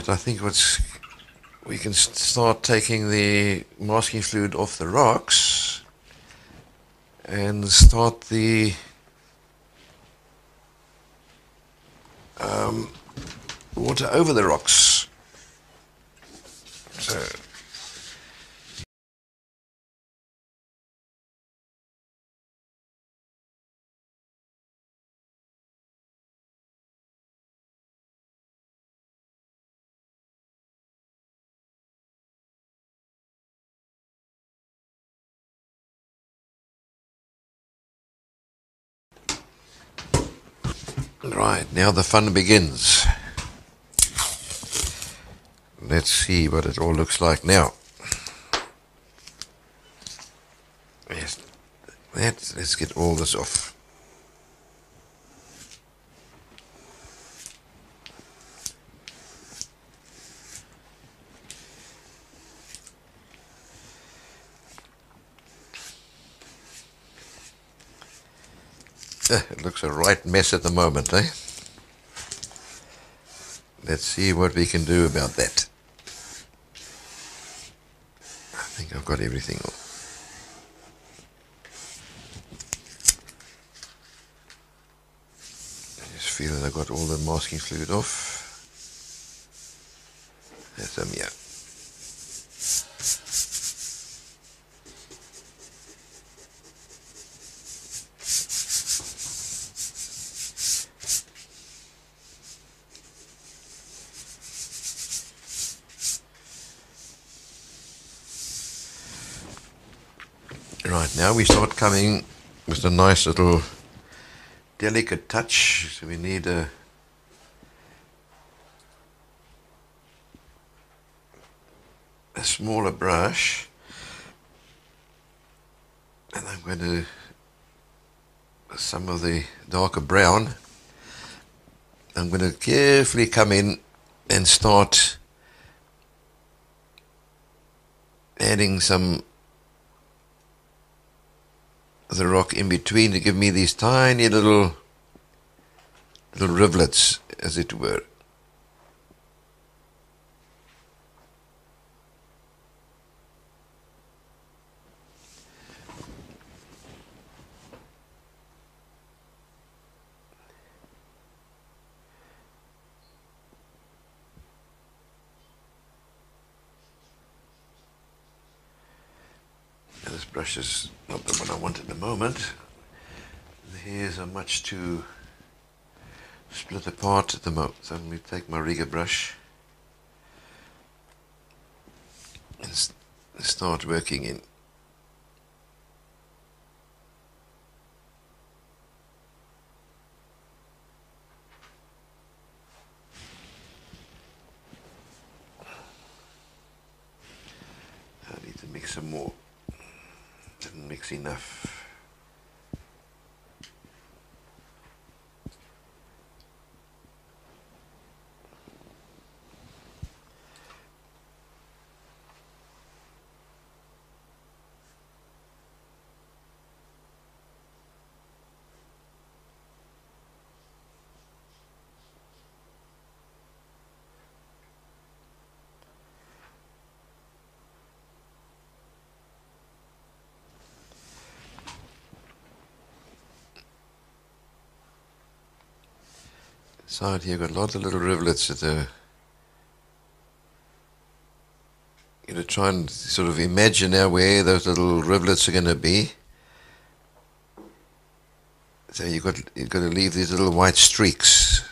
I think we can start taking the masking fluid off the rocks and start the water over the rocks. So right, now the fun begins. Let's see what it all looks like now. Yes, let's get all this off. It looks a right mess at the moment, eh? Let's see what we can do about that. I think I've got everything on. I just feel that I've got all the masking fluid off. There's some, yeah. Right, now we start coming with a nice little delicate touch. So we need a smaller brush, and I'm going to some of the darker brown. I'm going to carefully come in and start adding some of the rock in between to give me these tiny little rivulets, as it were. This brush is not the one I want at the moment. The hairs are much too split apart at the moment. So I'm going to take my rigger brush and start working in. I need to mix some more. Didn't mix enough. Side here, got lots of little rivulets that are, try and sort of imagine now where those little rivulets are going to be. So you've got to leave these little white streaks.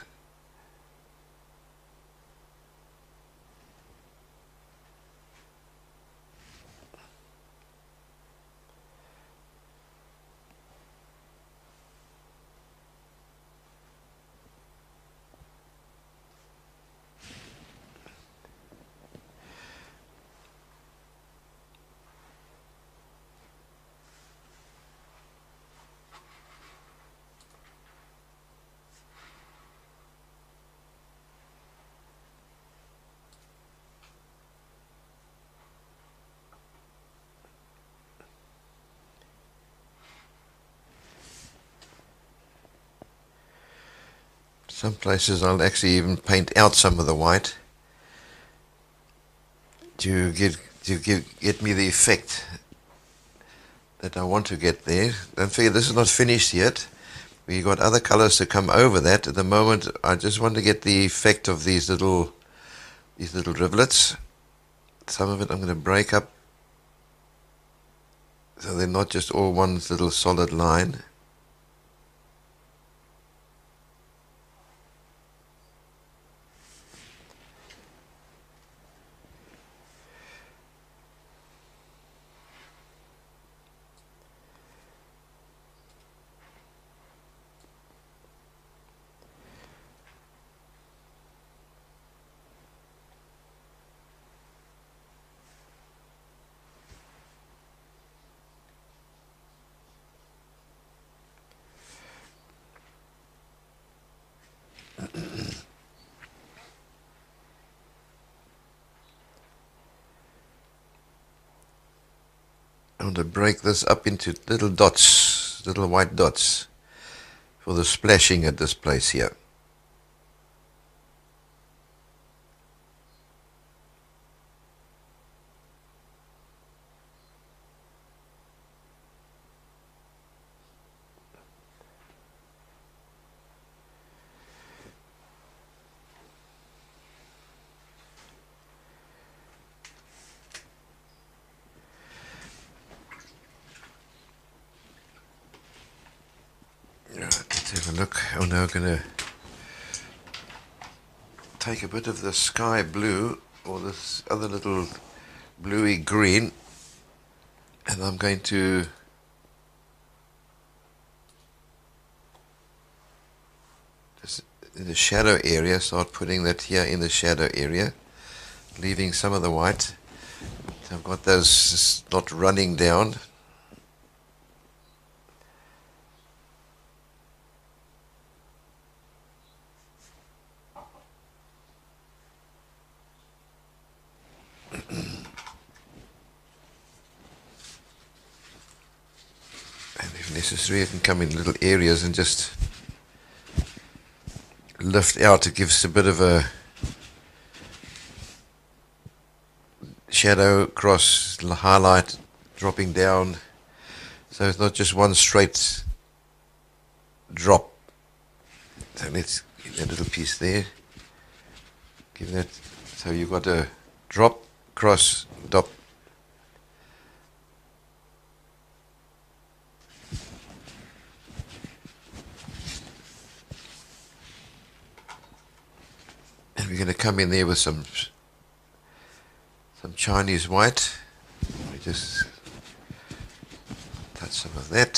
Some places I'll actually even paint out some of the white to get me the effect that I want to get there. Don't forget, this is not finished yet. We got other colors to come over that. At the moment, I just want to get the effect of these little rivulets. Some of it I'm going to break up so they're not just all one little solid line. I want to break this up into little dots, little white dots, for the splashing at this place here. Let's have a look. I'm now going to take a bit of the sky blue, or this other little bluey green, and I'm going to just in the shadow area start putting that here in the shadow area, leaving some of the white. So I've got those not running down. And if necessary, I can come in little areas and just lift out. It gives a bit of a shadow across, highlight dropping down, so it's not just one straight drop. So let's give that little piece there. Give that, so you've got a drop, cross, dot. And we're going to come in there with some Chinese white. We just touch some of that.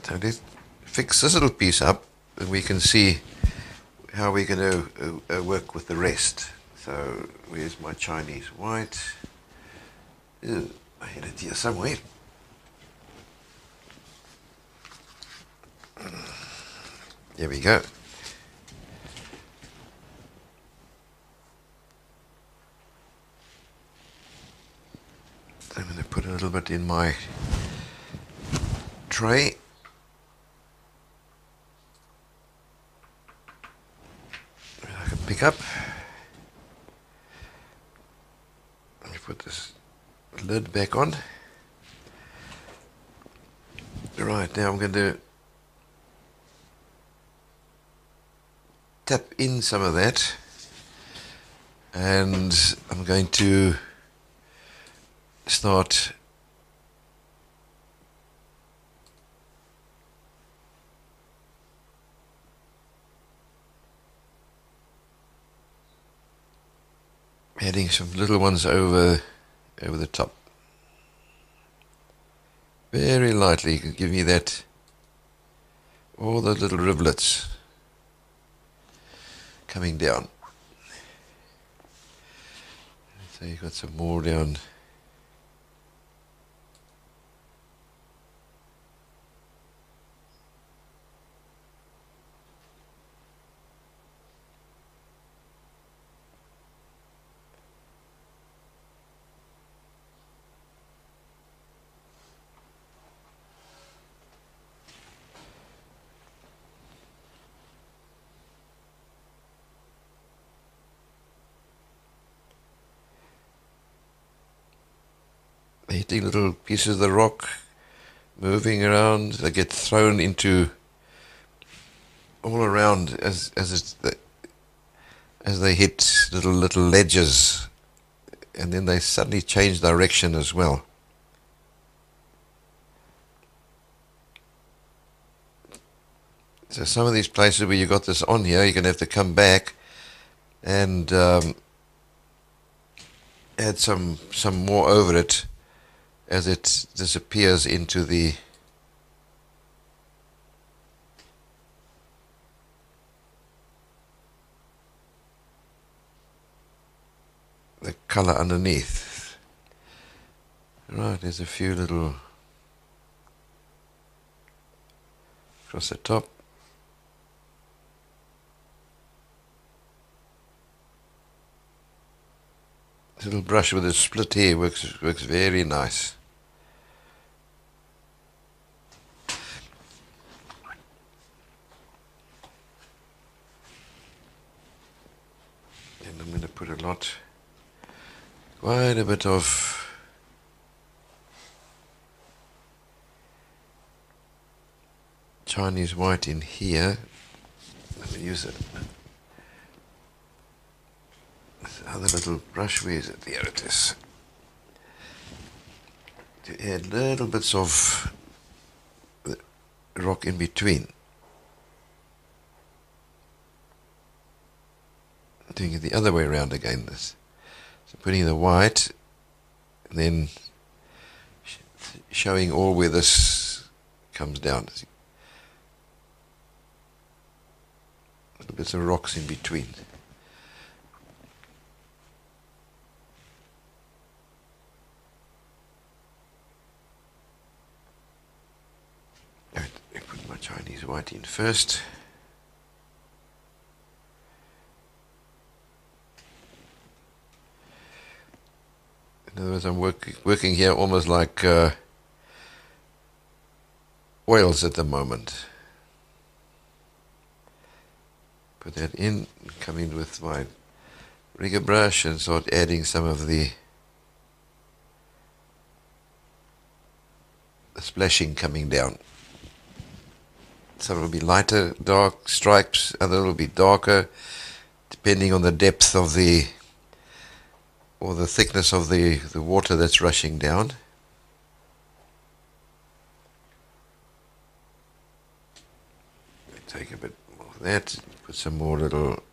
So let's fix this little piece up, and we can see how we're going to work with the rest. So where's my Chinese white? Ew, I had it here somewhere. There we go. I'm going to put a little bit in my tray. I can pick up. Let me put this lid back on. Right, now I'm going to tap in some of that, and I'm going to start adding some little ones over the top. Very lightly, you can give me that, all the little rivulets coming down. So you've got some more down. hitting little pieces of the rock, moving around. They get thrown into all around as they hit little ledges, and then they suddenly change direction as well. So some of these places where you got this on here, you're going to have to come back and add some more over it as it disappears into the color underneath. Right, there's a few little across the top. This little brush with a split here works very nice. And I'm going to put quite a bit of Chinese white in here. Let me use it. This other little brush, where is it? Here it is. To add little bits of the rock in between. Doing it the other way around again. This. So putting the white, and then showing all where this comes down. Little bits of rocks in between. Right, I put my Chinese white in first. In other words, I'm working here almost like oils at the moment. Put that in, come in with my rigger brush and start adding some of the splashing coming down. Some will be lighter, dark stripes, other will be darker, depending on the depth of the or the thickness of the water that's rushing down. Take a bit more of that, put some more little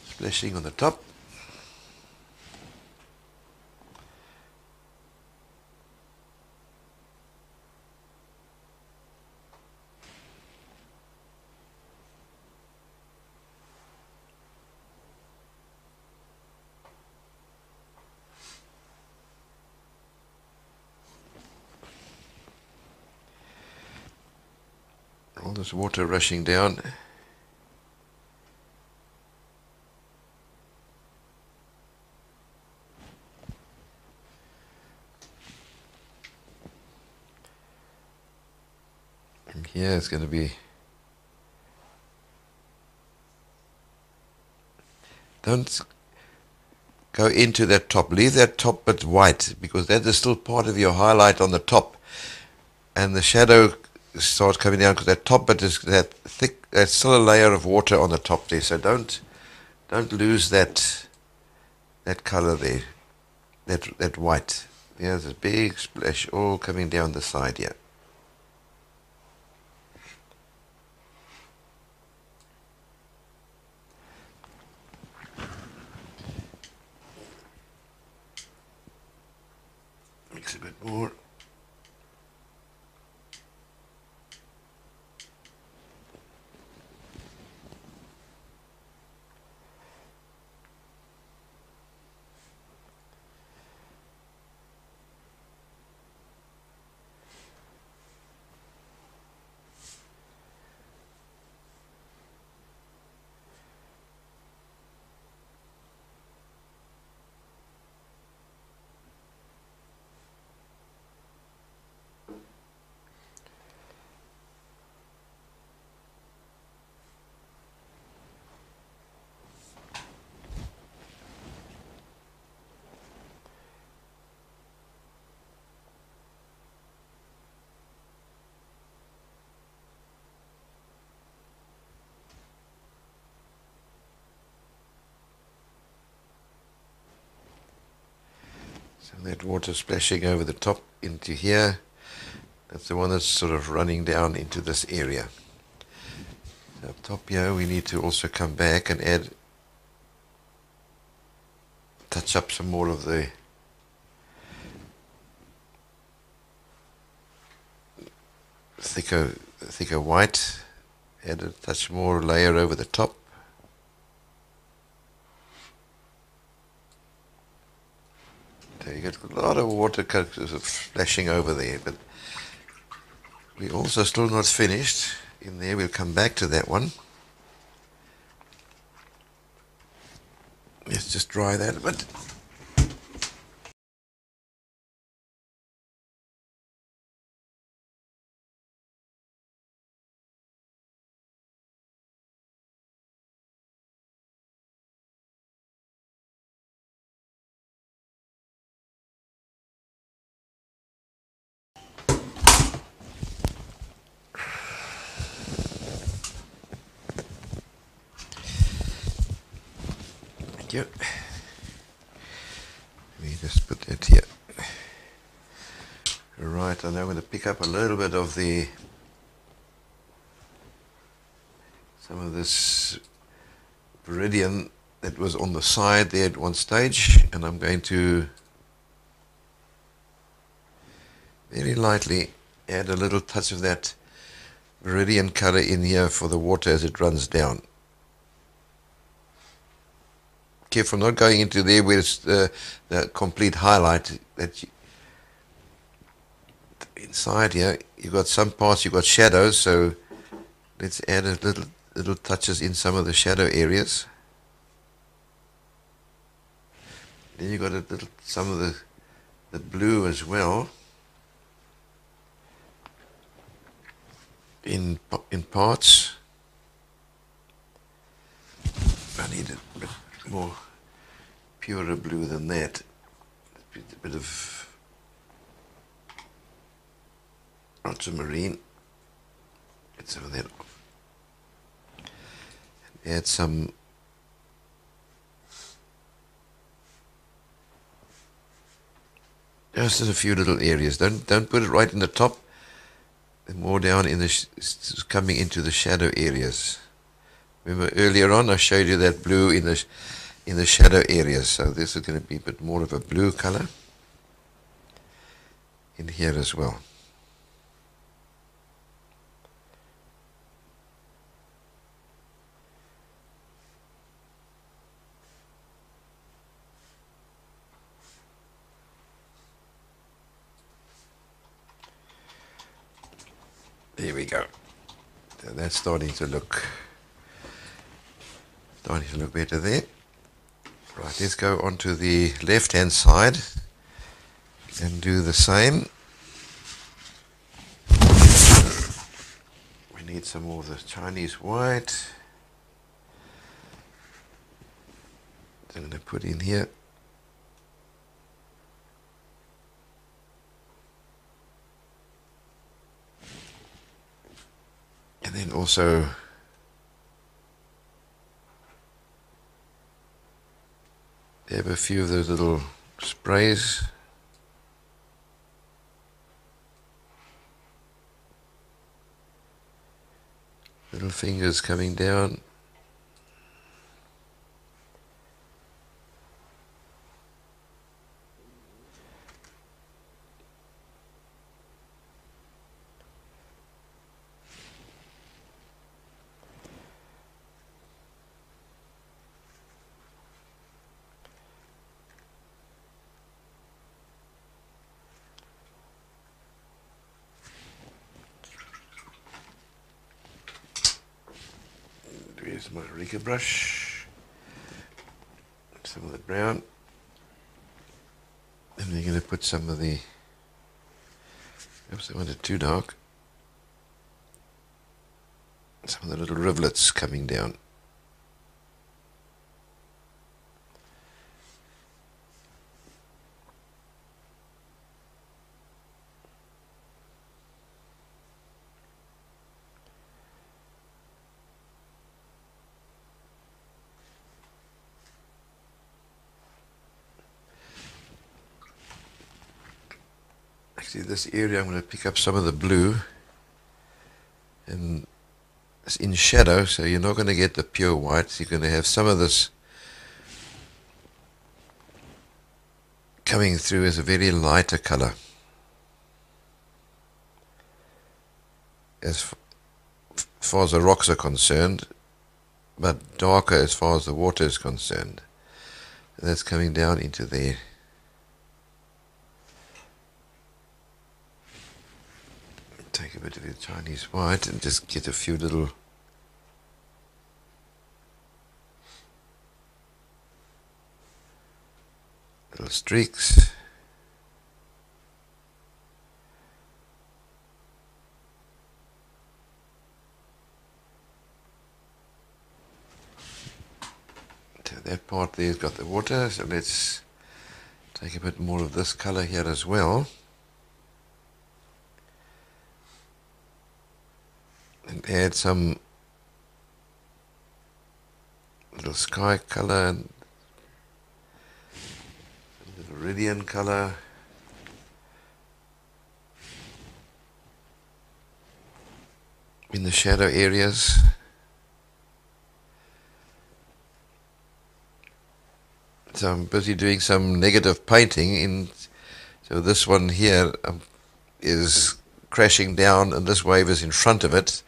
splashing on the top. All this water rushing down. And here it's going to be, don't go into that top, leave that top bit white, because that is still part of your highlight on the top, and the shadow starts coming down because that top bit is that thick. There's still a layer of water on the top there, so don't lose that color there, that white. There's a big splash all coming down the side here. Mix a bit more. So that water splashing over the top into here, that's the one that's sort of running down into this area. So up top here we need to also come back and touch up some more of the thicker white, add a touch more layer over the top. So you get a lot of water splashing over there, but we're also still not finished in there. We'll come back to that one. Let's just dry that a bit. Thank you. Let me just put that here. Right, and I'm going to pick up a little bit of some of this viridian that was on the side there at one stage, and I'm going to very lightly add a little touch of that viridian color in here for the water as it runs down. Careful not going into there where it's the complete highlight. That inside here you've got some parts you've got shadows, so let's add a little touches in some of the shadow areas. Then you've got some of the blue as well in parts. I need a bit more purer blue than that. A bit of ultramarine. Get some of that off. And add some just in a few little areas. Don't put it right in the top. More down in the coming into the shadow areas. Remember earlier on I showed you that blue in the shadow areas, so this is going to be a bit more of a blue color in here as well. There we go. So that's starting to look better there. Right, let's go onto the left hand side and do the same. We need some more of the Chinese white. So I'm going to put in here. And then also have a few of those little sprays. Little fingers coming down. Here's my Rica brush, some of the brown, and we're going to put some of the, oops, I wanted too dark, some of the little rivulets coming down. Actually, this area I'm going to pick up some of the blue, and it's in shadow, so you're not going to get the pure white. You're going to have some of this coming through as a very lighter color, as far as the rocks are concerned, but darker as far as the water is concerned. And that's coming down into there. Take a bit of the Chinese white and just get a few little streaks. So that part there's got the water, so let's take a bit more of this color here as well. And add some little sky color and a little Viridian color. In the shadow areas. So I'm busy doing some negative painting so this one here is crashing down and this wave is in front of it.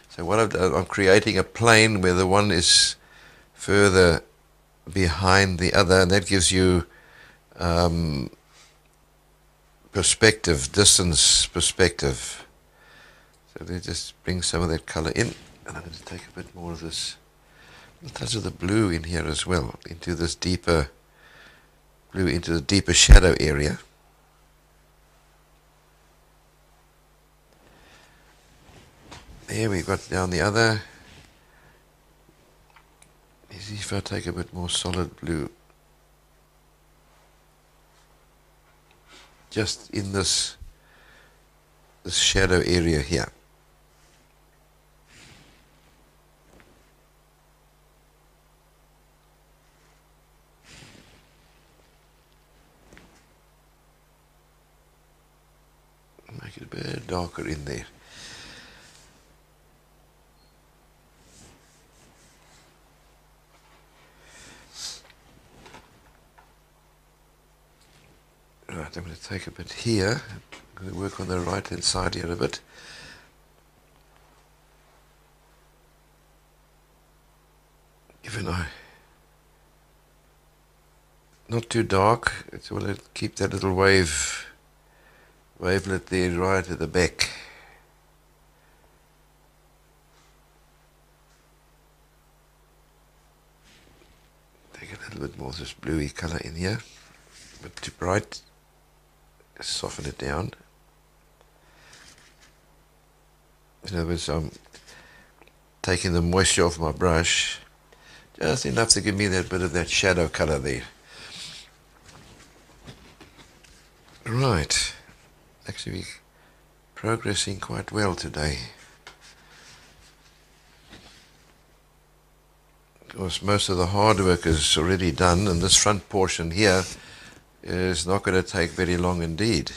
So what I've done, I'm creating a plane where the one is further behind the other, and that gives you distance perspective. So let's just bring some of that color in, and I'm going to take a bit more of this, a touch of the blue in here as well, into this deeper blue, into the deeper shadow area. There we've got down the other. Easy if I take a bit more solid blue. Just in this shadow area here. Make it a bit darker in there. Right, I'm going to take a bit here. I'm going to work on the right hand side here a bit. Give an eye. Not too dark. It's want to keep that little wavelet there right at the back. Take a little bit more of this bluey color in here. A bit too bright. Soften it down. In other words, I'm taking the moisture off my brush, just enough to give me that bit of that shadow color there. Right, actually progressing quite well today. Of course, most of the hard work is already done, and this front portion here is not going to take very long indeed.